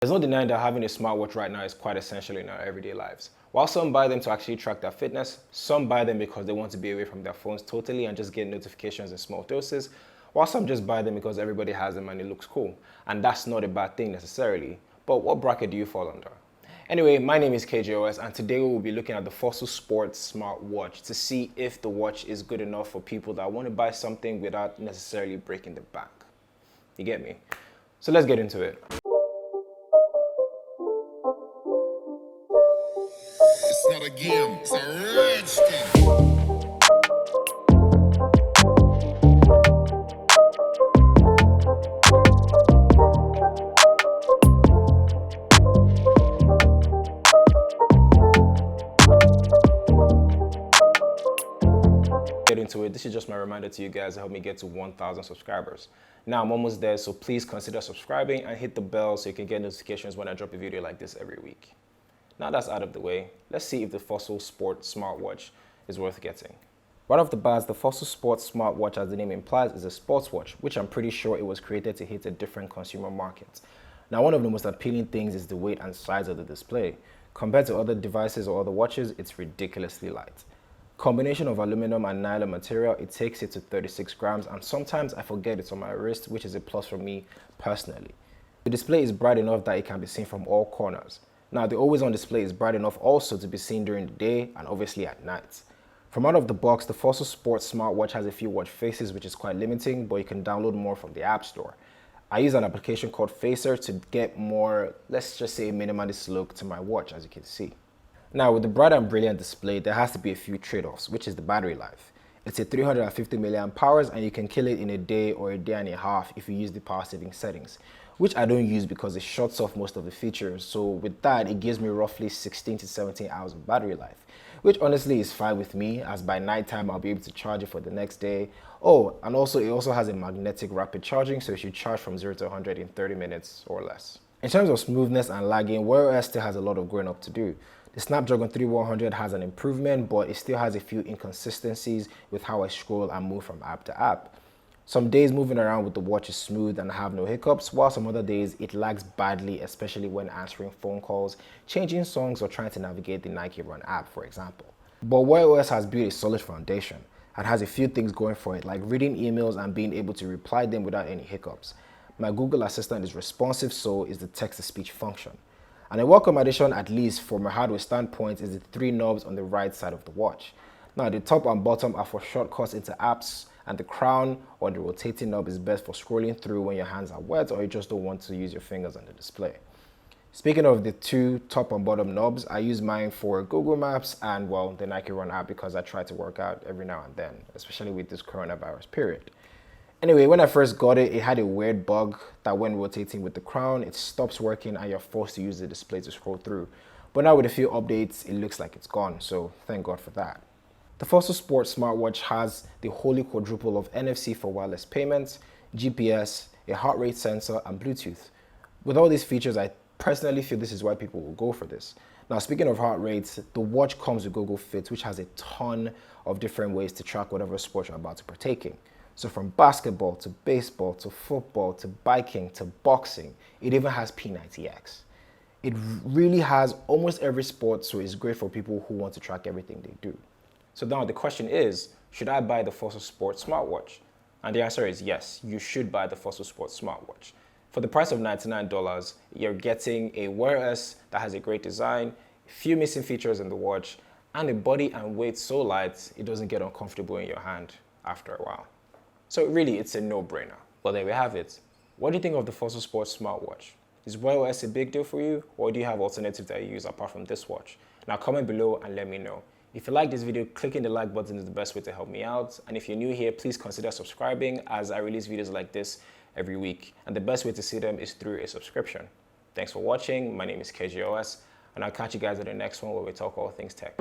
There's no denying that having a smartwatch right now is quite essential in our everyday lives. While some buy them to actually track their fitness, some buy them because they want to be away from their phones totally and just get notifications in small doses, while some just buy them because everybody has them and it looks cool. And that's not a bad thing necessarily, but what bracket do you fall under? Anyway, my name is KJOS and today we will be looking at the Fossil Sports smartwatch to see if the watch is good enough for people that want to buy something without necessarily breaking the bank. You get me? So let's get into it. It's not a game, it's a rich thing. Get into it, this is just my reminder to you guys to help me get to 1,000 subscribers. Now I'm almost there, so please consider subscribing and hit the bell so you can get notifications when I drop a video like this every week. Now that's out of the way, let's see if the Fossil Sport smartwatch is worth getting. Right off the bat, the Fossil Sport smartwatch, as the name implies, is a sports watch, which I'm pretty sure it was created to hit a different consumer market. Now, one of the most appealing things is the weight and size of the display. Compared to other devices or other watches, it's ridiculously light. Combination of aluminum and nylon material, it takes it to 36 grams, and sometimes I forget it's on my wrist, which is a plus for me personally. The display is bright enough that it can be seen from all corners. Now, the always on display is bright enough also to be seen during the day and obviously at night. From out of the box, the Fossil Sports smartwatch has a few watch faces, which is quite limiting, but you can download more from the App Store. I use an application called Facer to get more, let's just say, minimalist look to my watch, as you can see. Now, with the bright and brilliant display, there has to be a few trade-offs, which is the battery life. It's a 350 milliamp hours and you can kill it in a day or a day and a half if you use the power saving settings, which I don't use because it shuts off most of the features. So with that, it gives me roughly 16 to 17 hours of battery life, which honestly is fine with me, as by nighttime I'll be able to charge it for the next day. Oh, and also it also has a magnetic rapid charging, so it should charge from 0 to 100 in 30 minutes or less. In terms of smoothness and lagging, Wear OS still has a lot of growing up to do. The Snapdragon 3100 has an improvement, but it still has a few inconsistencies with how I scroll and move from app to app. Some days moving around with the watch is smooth and I have no hiccups, while some other days it lags badly, especially when answering phone calls, changing songs, or trying to navigate the Nike Run app, for example. But Wear OS has built a solid foundation and has a few things going for it, like reading emails and being able to reply them without any hiccups. My Google Assistant is responsive, so is the text-to-speech function. And a welcome addition, at least from a hardware standpoint, is the 3 knobs on the right side of the watch. Now, the top and bottom are for shortcuts into apps, and the crown or the rotating knob is best for scrolling through when your hands are wet or you just don't want to use your fingers on the display. Speaking of the 2 top and bottom knobs, I use mine for Google Maps and, well, the Nike Run app because I try to work out every now and then, especially with this coronavirus period. Anyway, when I first got it, it had a weird bug that when rotating with the crown, it stops working and you're forced to use the display to scroll through. But now with a few updates, it looks like it's gone, so thank God for that. The Fossil Sports smartwatch has the holy quadruple of NFC for wireless payments, GPS, a heart rate sensor, and Bluetooth. With all these features, I personally feel this is why people will go for this. Now, speaking of heart rates, the watch comes with Google Fit, which has a ton of different ways to track whatever sport you're about to partake in. So from basketball to baseball to football to biking to boxing, it even has P90X. It really has almost every sport, so it's great for people who want to track everything they do. So now the question is, should I buy the Fossil Sports smartwatch? And the answer is yes, you should buy the Fossil Sports smartwatch. For the price of $99, you're getting a Wear OS that has a great design, a few missing features in the watch, and a body and weight so light it doesn't get uncomfortable in your hand after a while. So really, it's a no-brainer. Well, there we have it. What do you think of the Fossil Sports smartwatch? Is Wear OS a big deal for you, or do you have alternatives that you use apart from this watch? Now comment below and let me know. If you like this video, clicking the like button is the best way to help me out. And if you're new here, please consider subscribing, as I release videos like this every week. And the best way to see them is through a subscription. Thanks for watching. My name is KJOS, and I'll catch you guys at the next one where we talk all things tech.